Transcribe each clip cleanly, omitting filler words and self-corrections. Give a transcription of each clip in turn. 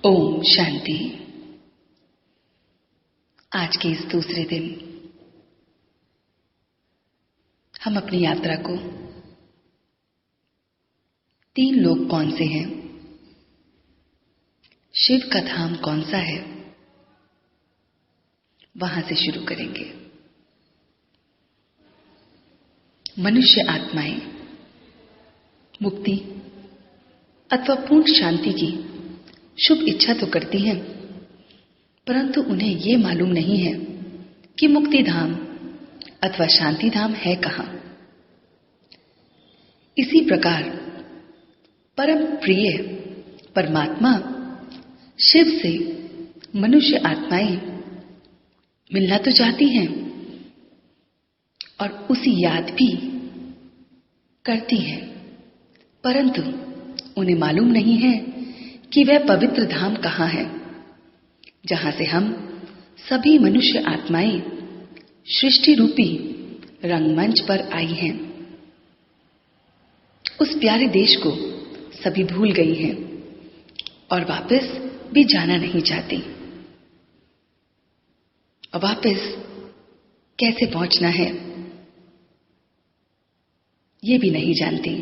ओम शांति। आज के इस दूसरे दिन हम अपनी यात्रा को 3 लोक कौन से हैं, शिव का धाम कौन सा है, वहां से शुरू करेंगे। मनुष्य आत्माएं मुक्ति अथवा पूर्ण शांति की शुभ इच्छा तो करती हैं, परंतु उन्हें यह मालूम नहीं है कि मुक्ति धाम अथवा शांति धाम है कहां। इसी प्रकार परम प्रिय परमात्मा शिव से मनुष्य आत्माएं मिलना तो चाहती हैं और उसी याद भी करती हैं, परंतु उन्हें मालूम नहीं है कि वह पवित्र धाम कहां है, जहां से हम सभी मनुष्य आत्माएं सृष्टि रूपी रंगमंच पर आई हैं। उस प्यारे देश को सभी भूल गई हैं और वापस भी जाना नहीं चाहती। और वापस कैसे पहुंचना है ये भी नहीं जानती।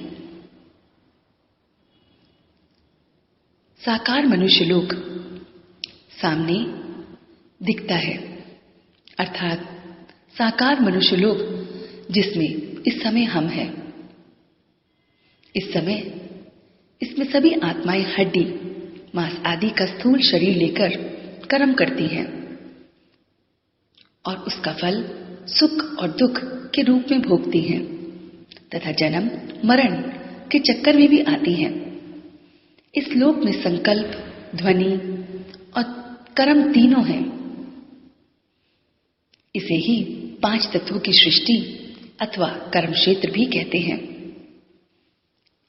साकार मनुष्य लोक सामने दिखता है, अर्थात साकार मनुष्य लोक जिसमें इस समय हम हैं। इस समय इसमें सभी आत्माएं हड्डी मांस आदि का स्थूल शरीर लेकर कर्म करती हैं और उसका फल सुख और दुख के रूप में भोगती हैं तथा जन्म मरण के चक्कर में भी आती हैं। इस लोक में संकल्प, ध्वनि और कर्म तीनों हैं। इसे ही 5 तत्वों की सृष्टि अथवा कर्म क्षेत्र भी कहते हैं।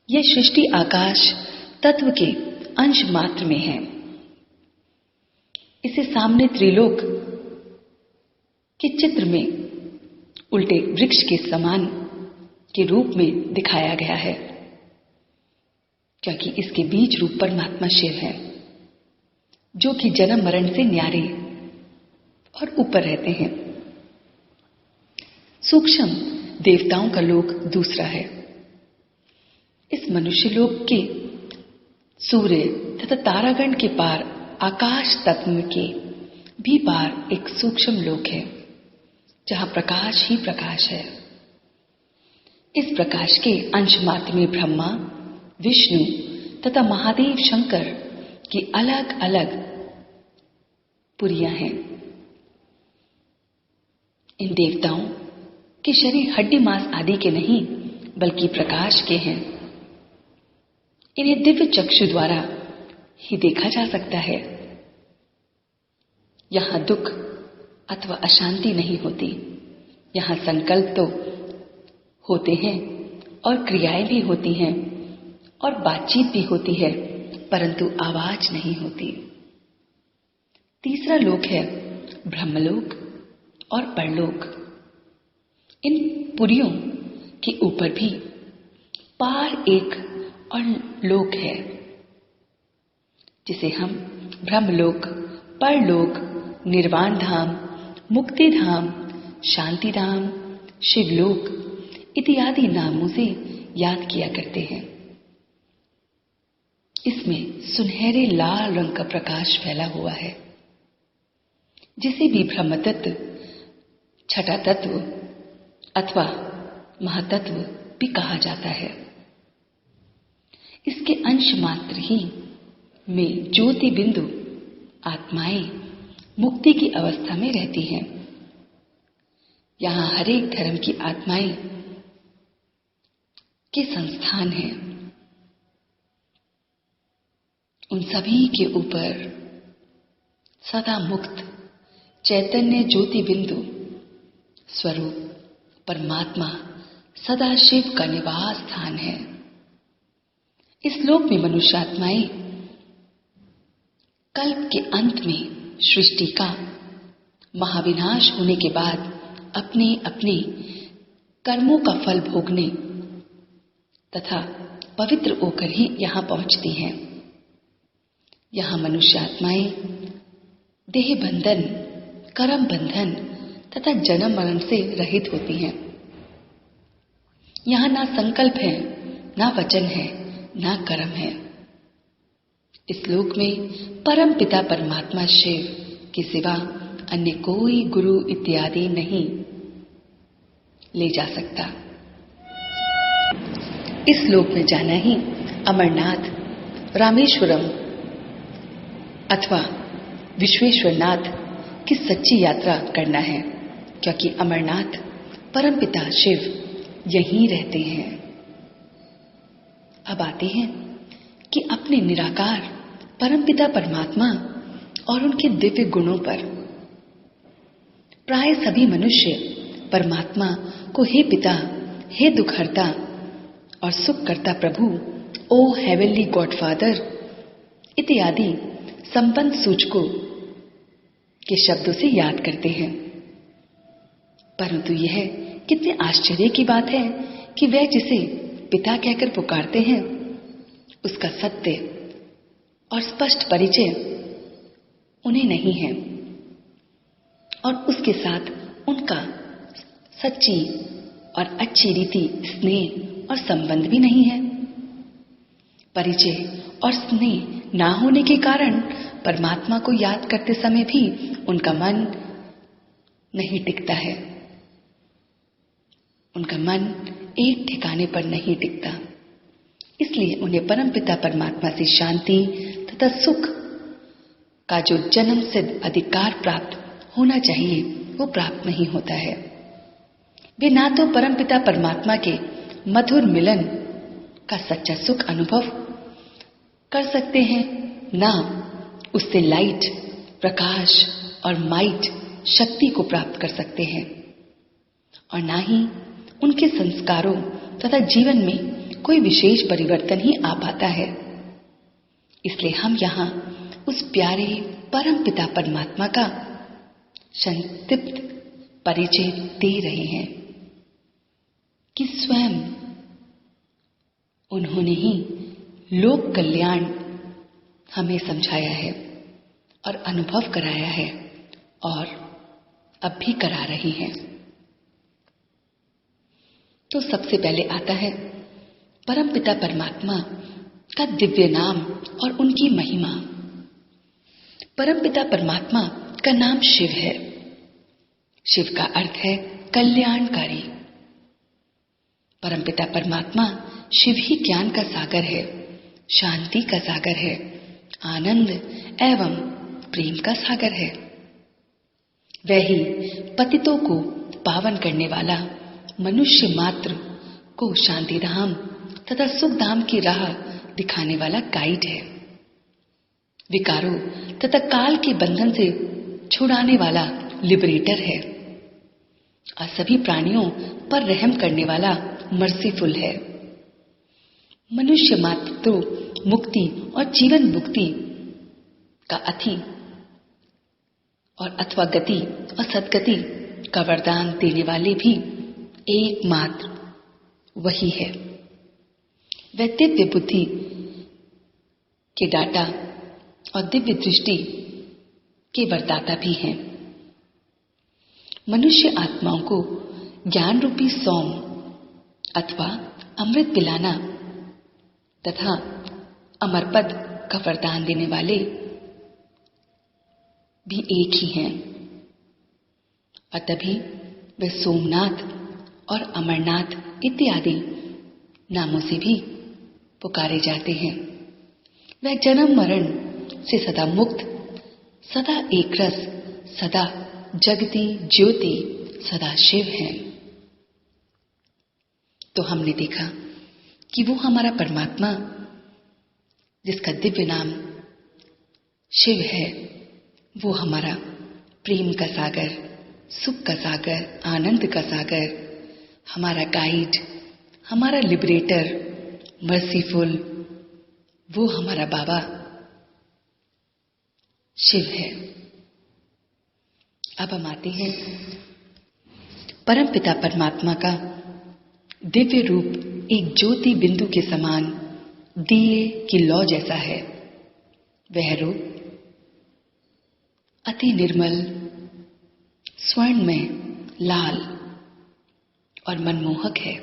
यह सृष्टि आकाश तत्व के अंश मात्र में है। इसे सामने त्रिलोक के चित्र में उल्टे वृक्ष के समान के रूप में दिखाया गया है, क्योंकि इसके बीज रूप परमात्मा शिव है, जो कि जन्म मरण से न्यारे और ऊपर रहते हैं। सूक्ष्म देवताओं का लोक दूसरा है। इस मनुष्य लोक के सूर्य तथा तारागण के पार आकाश तत्व के भी पार एक सूक्ष्म लोक है, जहां प्रकाश ही प्रकाश है। इस प्रकाश के अंश मात्र में ब्रह्मा, विष्णु तथा महादेव शंकर की अलग अलग पुरियां हैं। इन देवताओं के शरीर हड्डी मांस आदि के नहीं बल्कि प्रकाश के हैं। इन्हें दिव्य चक्षु द्वारा ही देखा जा सकता है। यहां दुख अथवा अशांति नहीं होती। यहां संकल्प तो होते हैं और क्रियाएं भी होती हैं और बातचीत भी होती है, परंतु आवाज नहीं होती। तीसरा लोक है ब्रह्मलोक और परलोक। इन पुरियों के ऊपर भी पार एक और लोक है, जिसे हम ब्रह्मलोक, परलोक, निर्वाण धाम, मुक्ति धाम, शांति धाम, शिवलोक इत्यादि नामों से याद किया करते हैं। इसमें सुनहरे लाल रंग का प्रकाश फैला हुआ है, जिसे भी ब्रह्म तत्व, छठा तत्व अथवा महातत्व भी कहा जाता है। इसके अंश मात्र ही में ज्योति बिंदु आत्माएं मुक्ति की अवस्था में रहती हैं। यहां हर एक धर्म की आत्माएं के संस्थान हैं। उन सभी के ऊपर सदा मुक्त चैतन्य ज्योति बिंदु स्वरूप परमात्मा सदा शिव का निवास स्थान है। इस लोक में मनुष्य आत्माएं कल्प के अंत में सृष्टि का महाविनाश होने के बाद अपने अपने कर्मों का फल भोगने तथा पवित्र होकर ही यहां पहुंचती हैं। यहाँ मनुष्य आत्माएं देह बंधन, कर्म बंधन तथा जन्म मरण से रहित होती हैं। यहाँ ना संकल्प है, ना वचन है, ना कर्म है। इस लोक में परम पिता परमात्मा शिव के सिवा अन्य कोई गुरु इत्यादि नहीं ले जा सकता। इस लोक में जाना ही अमरनाथ, रामेश्वरम अथवा विश्वेश्वरनाथ की सच्ची यात्रा करना है, क्योंकि अमरनाथ परमपिता शिव यहीं रहते हैं। अब आते हैं कि अपने निराकार परमपिता परमात्मा और उनके दिव्य गुणों पर। प्राय सभी मनुष्य परमात्मा को हे पिता, हे दुखहर्ता और सुखकर्ता प्रभु, ओ हेवनली गॉडफादर इत्यादि संबंध सूचकों के शब्दों से याद करते हैं। परंतु यह कितने आश्चर्य की बात है कि वह जिसे पिता कहकर पुकारते हैं उसका सत्य और स्पष्ट परिचय उन्हें नहीं है, और उसके साथ उनका सच्ची और अच्छी रीति स्नेह और संबंध भी नहीं है। परिचय और स्नेह ना होने के कारण परमात्मा को याद करते समय भी उनका मन नहीं टिकता है, उनका मन एक ठिकाने पर नहीं टिकता। इसलिए उन्हें परमपिता परमात्मा से शांति तथा सुख का जो जन्म सिद्ध अधिकार प्राप्त होना चाहिए वो प्राप्त नहीं होता है। वे ना तो परमपिता परमात्मा के मधुर मिलन का सच्चा सुख अनुभव कर सकते हैं, ना उससे लाइट, प्रकाश और माइट शक्ति को प्राप्त कर सकते हैं, और ना ही उनके संस्कारों तथा जीवन में कोई विशेष परिवर्तन ही आ पाता है। इसलिए हम यहाँ उस प्यारे परम पिता परमात्मा का संक्षिप्त परिचय दे रहे हैं कि स्वयं उन्होंने ही लोक कल्याण हमें समझाया है और अनुभव कराया है, और अब भी करा रही हैं। तो सबसे पहले आता है परमपिता परमात्मा का दिव्य नाम और उनकी महिमा। परमपिता परमात्मा का नाम शिव है। शिव का अर्थ है कल्याणकारी। परमपिता परमात्मा शिव ही ज्ञान का सागर है, शांति का सागर है, आनंद एवं प्रेम का सागर है। वह ही पतितों को पावन करने वाला, मनुष्य मात्र को शांति धाम तथा सुख धाम की राह दिखाने वाला गाइड है। विकारों तथा काल के बंधन से छुड़ाने वाला लिबरेटर है, और सभी प्राणियों पर रहम करने वाला मर्सीफुल है। मनुष्य मात्र तो मुक्ति और जीवन मुक्ति का अति और अथवा गति और सदगति का वरदान देने वाले भी एकमात्र वही है। वह दिव्य बुद्धि के दाता और दिव्य दृष्टि के वरदाता भी हैं। मनुष्य आत्माओं को ज्ञान रूपी सौम अथवा अमृत पिलाना तथा अमरपद का वरदान देने वाले भी एक ही हैं, और तभी वे सोमनाथ और अमरनाथ इत्यादि नामों से भी पुकारे जाते हैं। वह जन्म मरण से सदा मुक्त, सदा एक रस, सदा जगती ज्योति, सदा शिव हैं। तो हमने देखा कि वो हमारा परमात्मा जिसका दिव्य नाम शिव है, वो हमारा प्रेम का सागर, सुख का सागर, आनंद का सागर, हमारा गाइड, हमारा लिबरेटर, मर्सीफुल, वो हमारा बाबा शिव है। अब हम आते हैं परमपिता परमात्मा का दिव्य रूप एक ज्योति बिंदु के समान दिए की लौ जैसा है, वह रूप अति निर्मल, स्वर्णमय, लाल और मनमोहक है।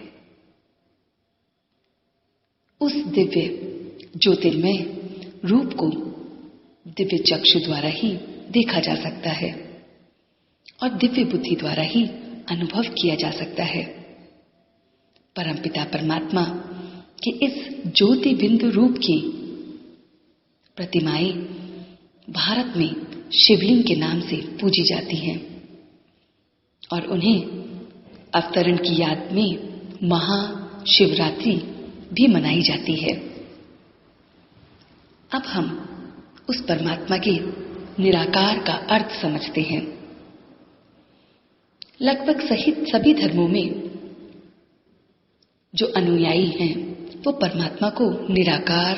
उस दिव्य ज्योतिर्मय रूप को दिव्य चक्षु द्वारा ही देखा जा सकता है और दिव्य बुद्धि द्वारा ही अनुभव किया जा सकता है। परमपिता परमात्मा के इस ज्योति बिंदु रूप की प्रतिमाएं भारत में शिवलिंग के नाम से पूजी जाती हैं और उन्हें अवतरण की याद में महाशिवरात्रि भी मनाई जाती है। अब हम उस परमात्मा के निराकार का अर्थ समझते हैं। लगभग सहित सभी धर्मों में जो अनुयायी हैं वो परमात्मा को निराकार,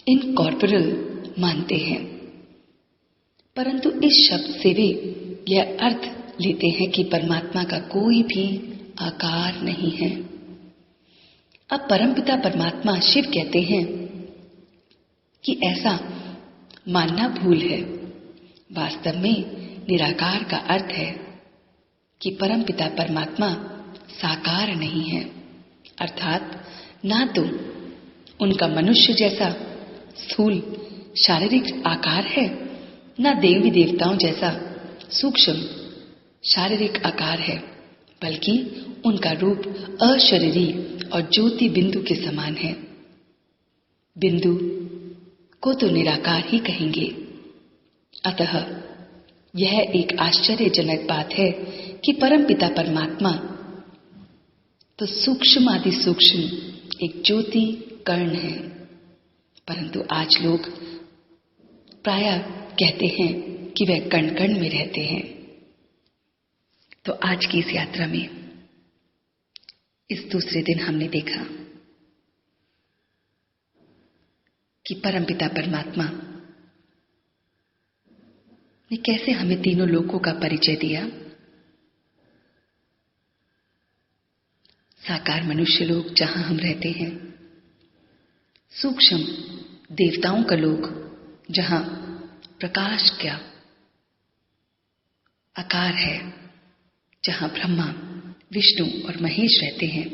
इनकॉर्पोरल मानते हैं, परंतु इस शब्द से वे यह अर्थ लेते हैं कि परमात्मा का कोई भी आकार नहीं है। अब परमपिता परमात्मा शिव कहते हैं कि ऐसा मानना भूल है। वास्तव में निराकार का अर्थ है कि परमपिता परमात्मा साकार नहीं है, अर्थात ना तो उनका मनुष्य जैसा स्थूल शारीरिक आकार है, ना देवी देवताओं जैसा सूक्ष्म शारीरिक आकार है, बल्कि उनका रूप अशरीरी और ज्योति बिंदु के समान है। बिंदु को तो निराकार ही कहेंगे। अतः यह एक आश्चर्यजनक बात है कि परमपिता परमात्मा तो सूक्ष्म आदि सूक्ष्म एक ज्योति कर्ण है, परंतु आज लोग प्रायः कहते हैं कि वह कण कण में रहते हैं। तो आज की इस यात्रा में इस दूसरे दिन हमने देखा कि परमपिता परमात्मा ने कैसे हमें तीनों लोकों का परिचय दिया। साकार मनुष्य लोक जहां हम रहते हैं, सूक्ष्म देवताओं का लोक जहां प्रकाश का आकार है, जहां ब्रह्मा, विष्णु और महेश रहते हैं,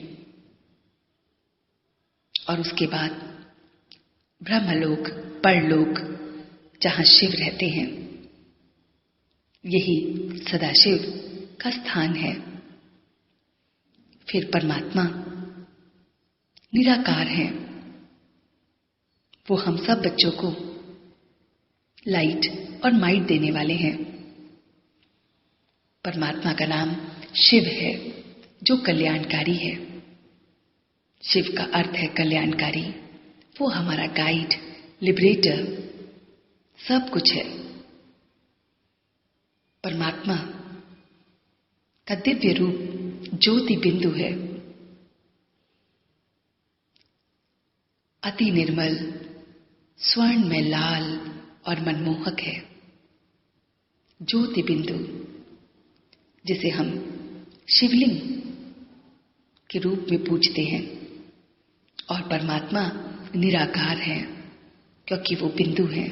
और उसके बाद ब्रह्मलोक, परलोक जहां शिव रहते हैं। यही सदाशिव का स्थान है। फिर परमात्मा निराकार है। वो हम सब बच्चों को लाइट और माइट देने वाले हैं। परमात्मा का नाम शिव है, जो कल्याणकारी है। शिव का अर्थ है कल्याणकारी। वो हमारा गाइड, लिबरेटर, सब कुछ है। परमात्मा का दिव्य रूप ज्योति बिंदु है, अति निर्मल, स्वर्ण में लाल और मनमोहक है। ज्योति बिंदु जिसे हम शिवलिंग के रूप में पूजते हैं, और परमात्मा निराकार है क्योंकि वो बिंदु है।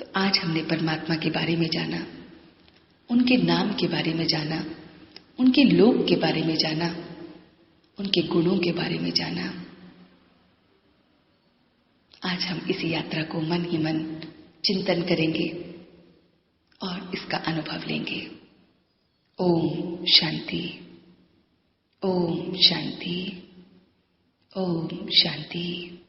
तो आज हमने परमात्मा के बारे में जाना, उनके नाम के बारे में जाना, उनके लोक के बारे में जाना, उनके गुणों के बारे में जाना। आज हम इस यात्रा को मन ही मन चिंतन करेंगे और इसका अनुभव लेंगे। ओम शांति, ओम शांति, ओम शांति।